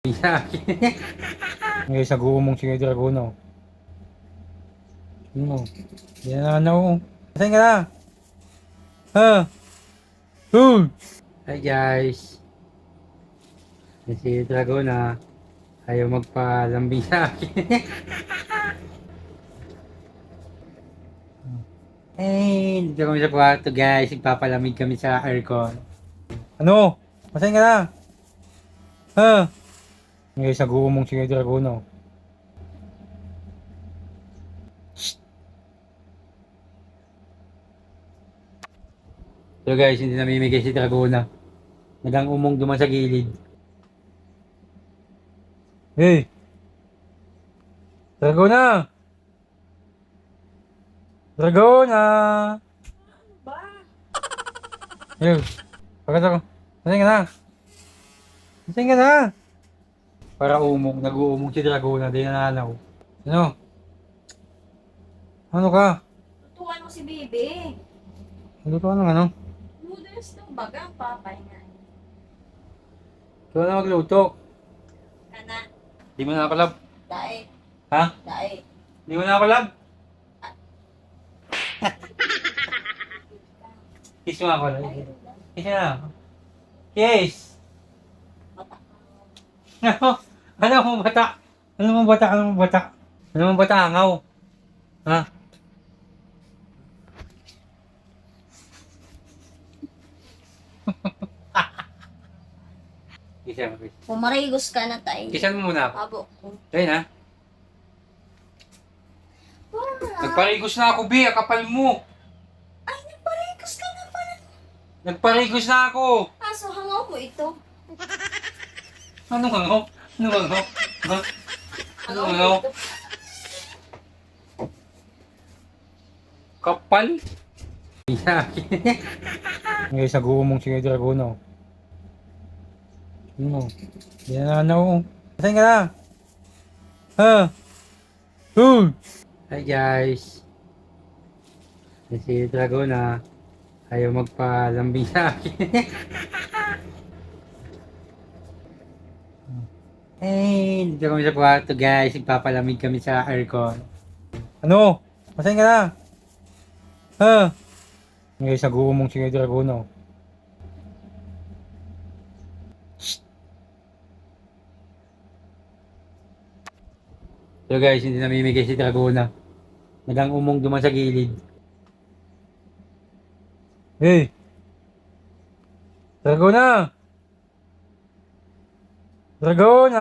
Isa. Ngayon sa guumong si Dragono. Ano? Yan na ano. Saan ka na? Ha? Hi guys. Yan si Dragona. Ayaw magpalambing sa akin. Hey, dito kami sa kwarto guys. Nagpapalamig kami sa aircon. Ano? Saan ka na? Ha? Ngayon sa guumong si Dragono. So guys, hindi namimigay si Dragona. Nagang umong duman sa gilid. Hey! Dragona! Dragona! Ba? Yo! Pagkat ako. Saan ka na? Saan ka na? Para umong, nag-uumong si Dragona, di nananaw. Ano? Ano ka? Tutuan mo si Bibi. Ano ka ng ano? Noodles ng bagang papay nga. Ikaw na magluto. Kana, Di mo na ako love. dae, Ha? dae. Di mo na ako love? Kiss mo ako. Kiss mo na. Kiss! Ano? Ano mong bata? Ano mong bata? Ano mong bata? Ano mong bata? Angaw? Ha? Kisan mo, kiss. Pumarigos ka na tayo. Kisan mo muna ako. Abo. Ayun ha? Nagparigos na ako, Bi. Kapal mo. Ay, nagparigos ka na pala. Nagparigos na ako. Aso, hangaw mo ito. Anong hangaw? Anong hangaw? Ha? Anong hangaw? ito. Kapal? Ngayon sa guumong si Dragono. Ano? Yan na ano. Saan ka na? Ha? Hi guys. Yan si Dragona. Ayaw magpalambing sa akin. Hey, dito kami sa kwarto guys. Nagpapalamig kami sa aircon. Ano? Saan ka na? Ha? Ngayon sa guumong si Dragono. So guys, hindi namimigay si Dragona. Nagang umong duman sa gilid. Hey! Dragona! Dragona!